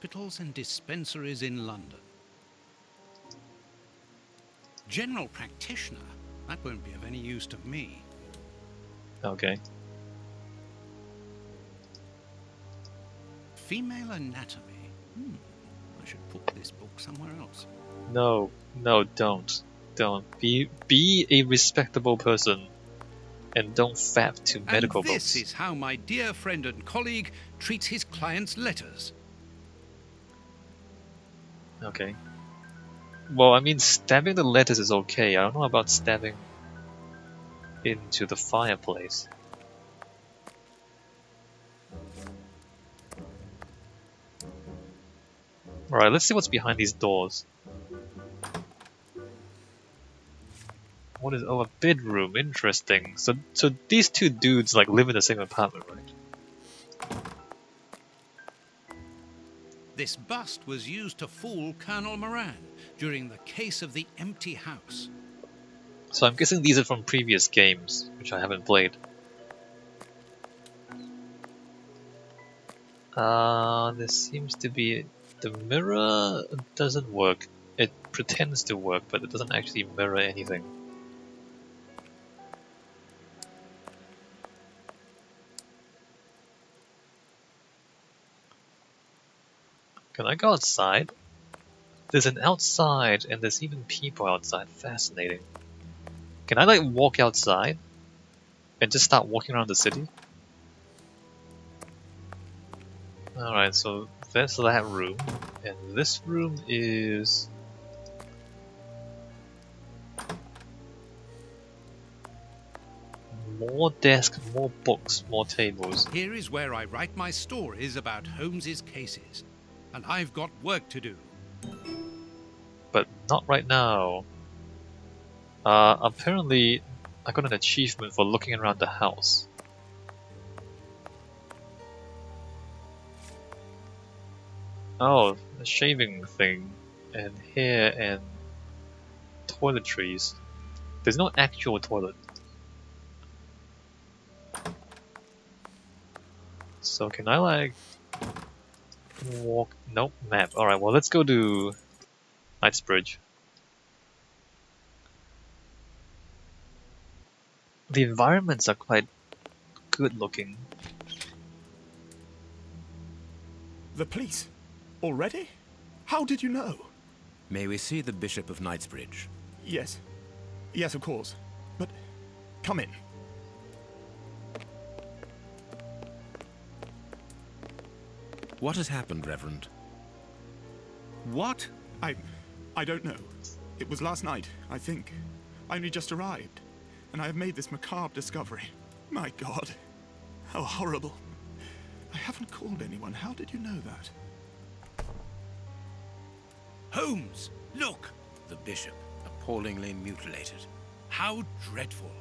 hospitals and dispensaries in London. General practitioner? That won't be of any use to me. Okay. Female anatomy? I should put this book somewhere else. No, don't. Be a respectable person. And don't fap to medical and this books. is how my dear friend and colleague treats his clients' letters. Okay. Well, I mean, stabbing the letters is okay. I don't know about stabbing into the fireplace. Alright, let's see what's behind these doors. What is... Oh, a bedroom. Interesting. So these two dudes, like, live in the same apartment, right? This bust was used to fool Colonel Moran during the case of the empty house. So I'm guessing these are from previous games, which I haven't played. There seems to be... The mirror doesn't work. It pretends to work, but it doesn't actually mirror anything. Can I go outside? There's an outside, and there's even people outside. Fascinating. Can I, like, walk outside? And just start walking around the city? Alright, so that's that room. And this room is... more desks, more books, more tables. Here is where I write my stories about Holmes's cases. And I've got work to do. But not right now. Apparently, I got an achievement for looking around the house. Oh, a shaving thing, and hair, and toiletries. There's no actual toilet. So can I, like, walk? Nope, map. Alright, well, let's go to Knightsbridge. The environments are quite good looking. The police? Already? How did you know? May we see the Bishop of Knightsbridge? Yes. Yes, of course. But come in. What has happened, Reverend? What? I don't know. It was last night, I think. I only just arrived, and I have made this macabre discovery. My God. How horrible. I haven't called anyone. How did you know that? Holmes, look! The Bishop, appallingly mutilated. How dreadful.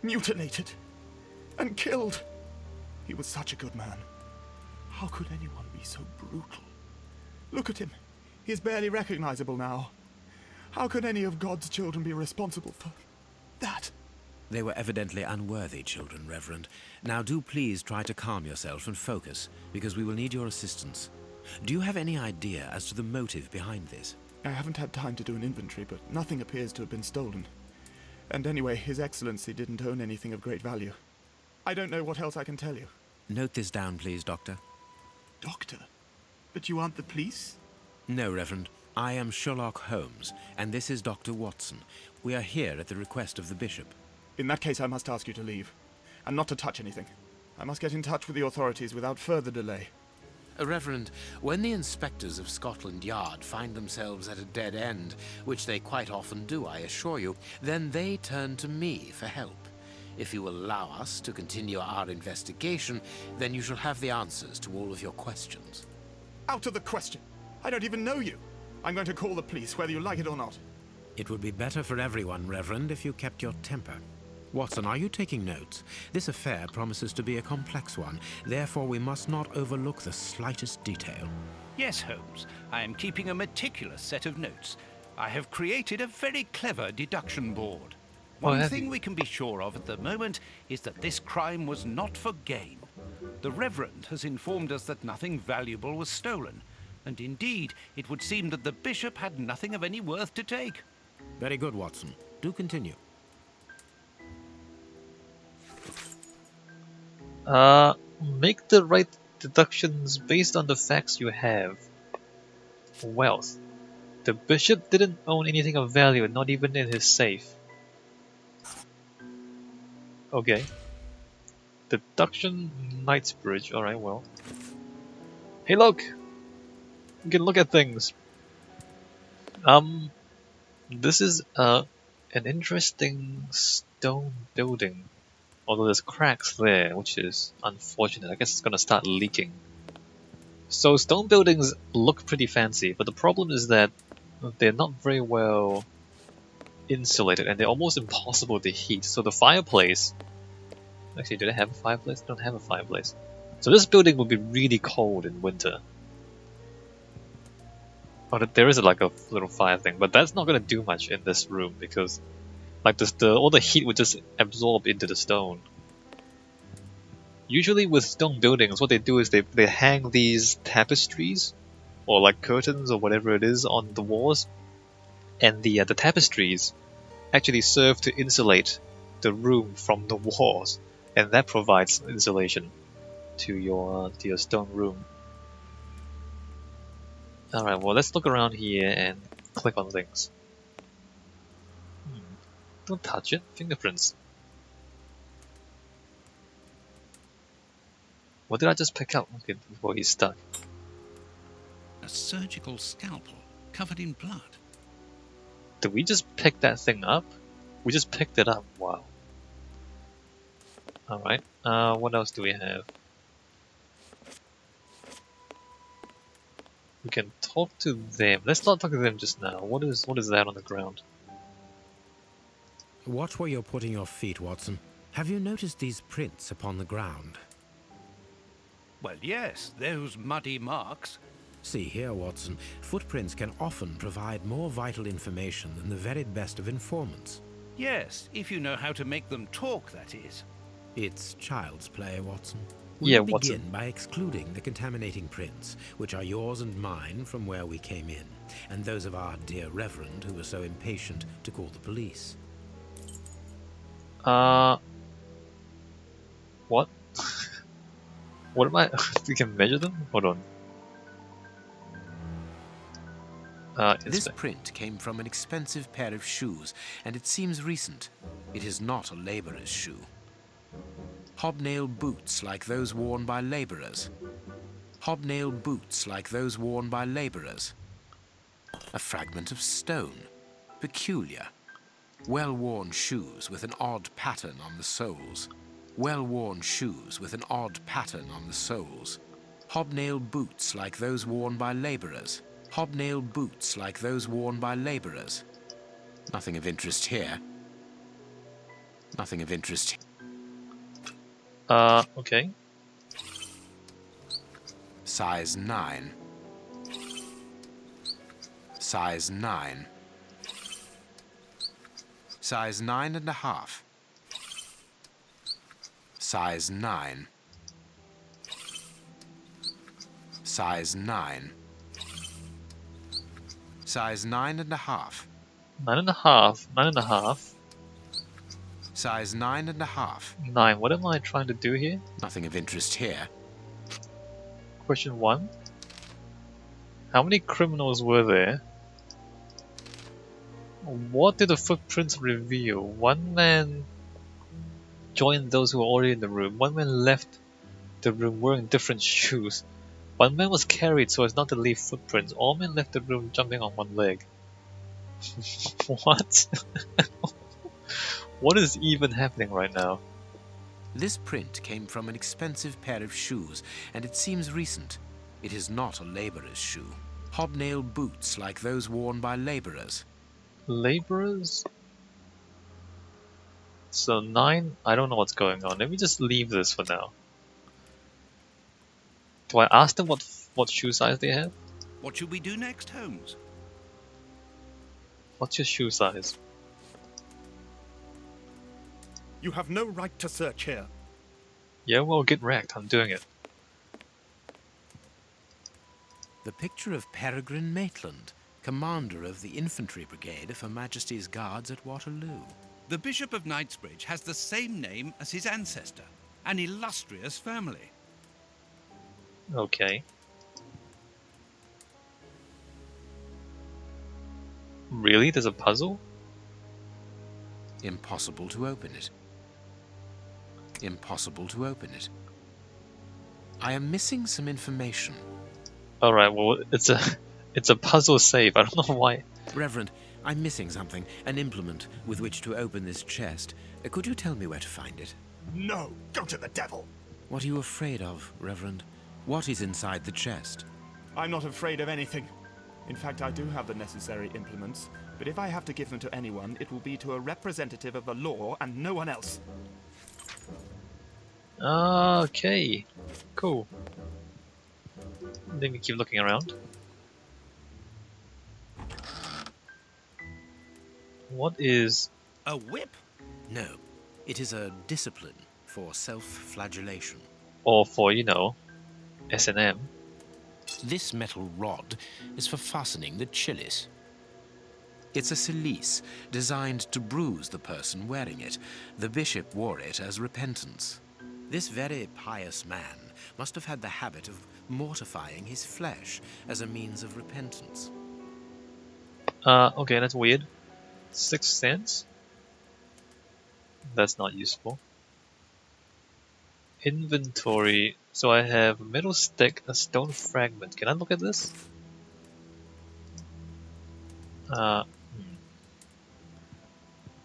Mutilated. And killed. He was such a good man. How could anyone be so brutal? Look at him. He is barely recognizable now. How could any of God's children be responsible for that? They were evidently unworthy children, Reverend. Now do please try to calm yourself and focus, because we will need your assistance. Do you have any idea as to the motive behind this? I haven't had time to do an inventory, but nothing appears to have been stolen. And anyway, His Excellency didn't own anything of great value. I don't know what else I can tell you. Note this down, please, Doctor. Doctor? But you aren't the police? No, Reverend. I am Sherlock Holmes, and this is Dr. Watson. We are here at the request of the Bishop. In that case, I must ask you to leave, and not to touch anything. I must get in touch with the authorities without further delay. Reverend, when the inspectors of Scotland Yard find themselves at a dead end, which they quite often do, I assure you, then they turn to me for help. If you will allow us to continue our investigation, then you shall have the answers to all of your questions. Out of the question! I don't even know you! I'm going to call the police, whether you like it or not. It would be better for everyone, Reverend, if you kept your temper. Watson, are you taking notes? This affair promises to be a complex one, therefore we must not overlook the slightest detail. Yes, Holmes. I am keeping a meticulous set of notes. I have created a very clever deduction board. One thing we can be sure of at the moment is that this crime was not for gain. The Reverend has informed us that nothing valuable was stolen, And indeed, it would seem that the bishop had nothing of any worth to take. Very good, Watson. Do continue. Make the right deductions based on the facts you have. Wealth. The bishop didn't own anything of value, not even in his safe. Okay. Deduction, Knightsbridge. Alright, well. Hey, look! You can look at things. This is an interesting stone building. Although there's cracks there, which is unfortunate. I guess it's gonna start leaking. So stone buildings look pretty fancy, but the problem is that they're not very well insulated and they're almost impossible to heat. So the fireplace... Actually, do they have a fireplace? They don't have a fireplace. So this building will be really cold in winter. Oh, there is like a little fire thing, but that's not gonna do much in this room because like all the heat would just absorb into the stone. Usually with stone buildings, what they do is they hang these tapestries or like curtains or whatever it is on the walls, and the tapestries actually serve to insulate the room from the walls, and that provides insulation to your stone room. Alright, well let's look around here and click on things. Don't touch it. Fingerprints. What did I just pick up? Okay, before he's stuck. A surgical scalpel covered in blood. Did we just pick that thing up? We just picked it up. Wow. Alright. What else do we have? We can talk to them. Let's not talk to them just now. What is that on the ground? Watch where you're putting your feet, Watson. Have you noticed these prints upon the ground? Well, yes, those muddy marks. See here, Watson. Footprints can often provide more vital information than the very best of informants. Yes, if you know how to make them talk, that is. It's child's play, Watson. Yeah, We'll begin Watson. by excluding the contaminating prints, which are yours and mine from where we came in, and those of our dear Reverend who was so impatient to call the police. What? What am I? We can measure them? Hold on. This print came from an expensive pair of shoes, and it seems recent. It is not a laborer's shoe. Hobnail boots like those worn by laborers. Hobnail boots like those worn by laborers. A fragment of stone. Peculiar. Well-worn shoes with an odd pattern on the soles. Well-worn shoes with an odd pattern on the soles. Hobnail boots like those worn by laborers. Hobnail boots like those worn by laborers. Nothing of interest here. Nothing of interest. Okay. Size 9. Size 9. Size 9.5. Size 9. Size 9. Size 9.5. 9.5. 9.5. Size 9.5. 9. What am I trying to do here? Nothing of interest here. Question 1. How many criminals were there? What did the footprints reveal? One man joined those who were already in the room. One man left the room wearing different shoes. One man was carried so as not to leave footprints. All men left the room jumping on one leg. What? What is even happening right now? This print came from an expensive pair of shoes, and it seems recent. It is not a laborer's shoe. Hobnail boots like those worn by laborers. Laborers? So 9, I don't know what's going on. Let me just leave this for now. Do I ask them what shoe size they have? What should we do next, Holmes? What's your shoe size? You have no right to search here. Yeah, well, get wrecked. I'm doing it. The picture of Peregrine Maitland, commander of the infantry brigade of Her Majesty's Guards at Waterloo. The Bishop of Knightsbridge has the same name as his ancestor, an illustrious family. Okay. Really? There's a puzzle? Impossible to open it. Impossible to open it. I am missing some information. Alright, well, it's a puzzle save. I don't know why. Reverend, I'm missing something, an implement with which to open this chest. Could you tell me where to find it? No, go to the devil. What are you afraid of, Reverend? What is inside the chest? I'm not afraid of anything. In fact, I do have the necessary implements, but if I have to give them to anyone, it will be to a representative of the law and no one else. Okay, cool. Let me keep looking around. What is... A whip? No, it is a discipline for self-flagellation. or for, you know, S&M? This metal rod is for fastening the chilies. It's a cilice designed to bruise the person wearing it. The bishop wore it as repentance. This very pious man must have had the habit of mortifying his flesh as a means of repentance. Okay, that's weird. 6 cents? That's not useful. Inventory. So I have a metal stick, a stone fragment. Can I look at this?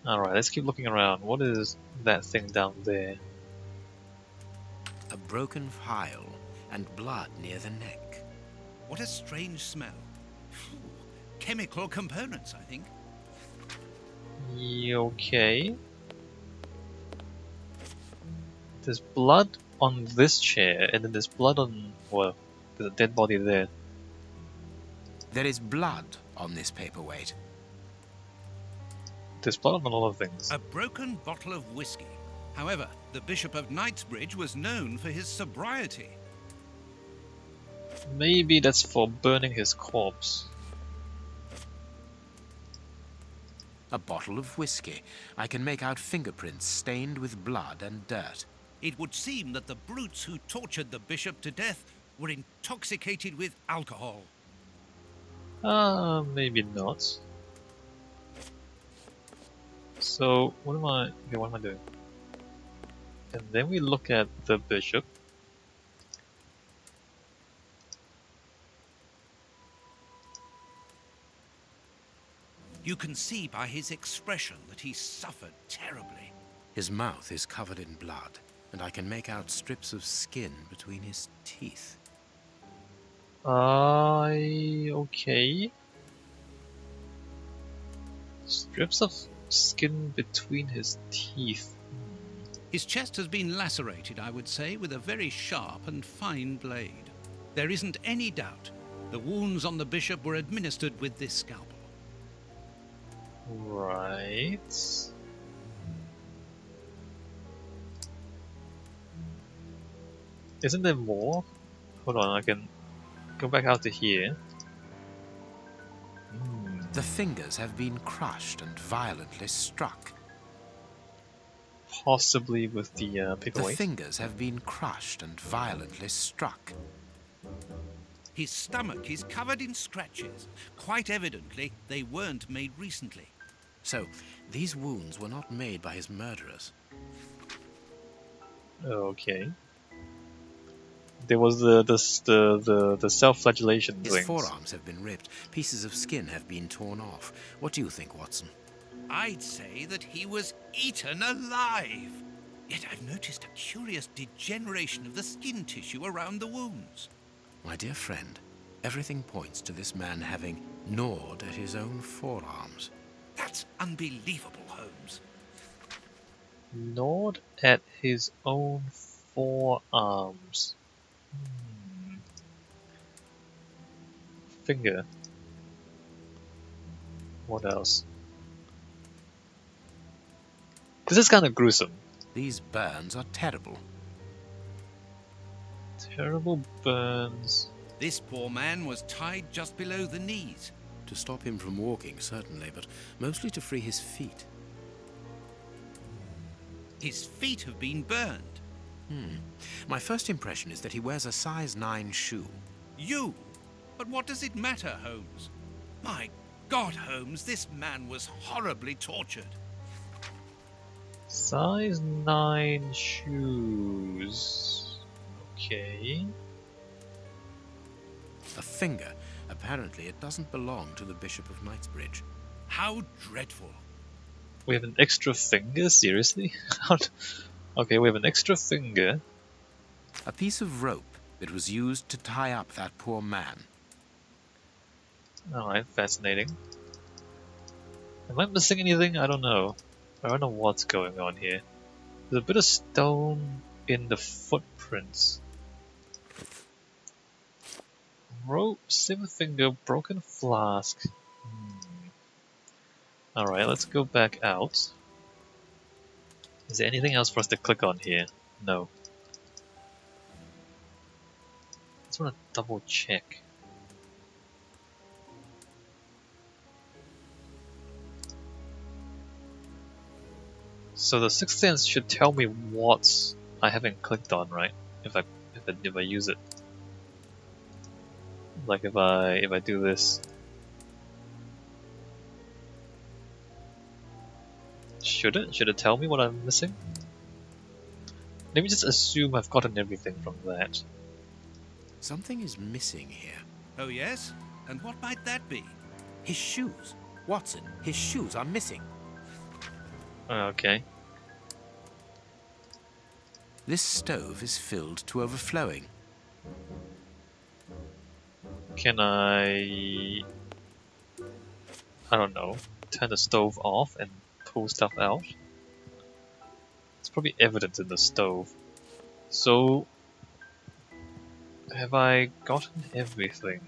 Alright, let's keep looking around. What is that thing down there? A broken phial and blood near the neck. What a strange smell. Phew. Chemical components, I think. Okay. There's blood on this chair, and then there's blood on... well, there's a dead body there. There is blood on this paperweight. There's blood on a lot of things. A broken bottle of whiskey. However, the Bishop of Knightsbridge was known for his sobriety. Maybe that's for burning his corpse. A bottle of whiskey. I can make out fingerprints stained with blood and dirt. It would seem that the brutes who tortured the bishop to death were intoxicated with alcohol. Maybe not. So, what am I doing? And then we look at the bishop. You can see by his expression that he suffered terribly. His mouth is covered in blood, and I can make out strips of skin between his teeth. Okay. Strips of skin between his teeth. His chest has been lacerated, I would say, with a very sharp and fine blade. There isn't any doubt the wounds on the bishop were administered with this scalpel. Right. Isn't there more? Hold on, I can go back out to here. The fingers have been crushed and violently struck. Possibly with the The paperweight. fingers have been crushed and violently struck. His stomach is covered in scratches. Quite evidently, they weren't made recently. So, these wounds were not made by his murderers. Okay. There was the self-flagellation His things. forearms have been ripped. Pieces of skin have been torn off. What do you think, Watson? I'd say that he was eaten alive. Yet I've noticed a curious degeneration of the skin tissue around the wounds. My dear friend, everything points to this man having gnawed at his own forearms. That's unbelievable, Holmes. Gnawed at his own forearms. Finger. What else? This is kind of gruesome. These burns are terrible. Terrible burns. This poor man was tied just below the knees. To stop him from walking, certainly, but mostly to free his feet. His feet have been burned. My first impression is that he wears a size 9 shoe. You? But what does it matter, Holmes? My God, Holmes, this man was horribly tortured. Size 9 shoes. Okay. A finger. Apparently, it doesn't belong to the Bishop of Knightsbridge. How dreadful. We have an extra finger? Seriously? Okay, we have an extra finger. A piece of rope that was used to tie up that poor man. Alright, fascinating. Am I missing anything? I don't know. I don't know what's going on here. There's a bit of stone in the footprints. Rope, silver finger, broken flask. Alright, let's go back out. Is there anything else for us to click on here? No. Just want to double check. So the Sixth Sense should tell me what I haven't clicked on, right? If I use it. Like if I do this. Should it? Should it tell me what I'm missing? Let me just assume I've gotten everything from that. Something is missing here. Oh, yes? And what might that be? His shoes. Watson, his shoes are missing. Okay. This stove is filled to overflowing. Can I don't know, turn the stove off and pull stuff out? It's probably evident in the stove. So, have I gotten everything?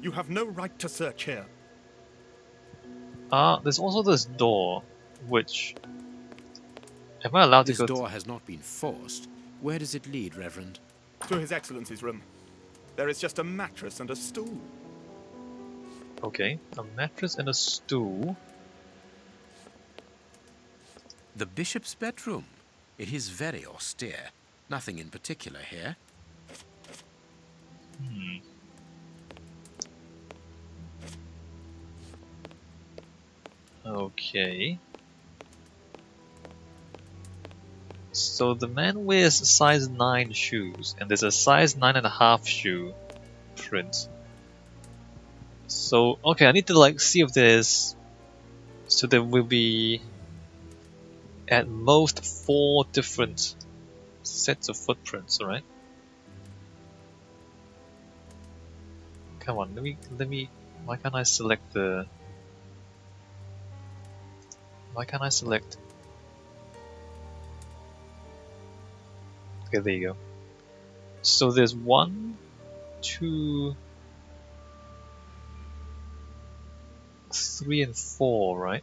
You have no right to search here. There's also this door, which... Am I allowed to This go door has not been forced. Where does it lead, Reverend? To His Excellency's room. There is just a mattress and a stool. Okay, a mattress and a stool. The bishop's bedroom. It is very austere. Nothing in particular here. Okay. So the man wears size 9 shoes, and there's a size 9.5 shoe print. So, okay, I need to like see if there's... So there will be at most 4 different sets of footprints, alright? Come on, let me, why can't I select the... Why can't I select... Okay, there you go. So there's 1, 2, 3 and 4, right?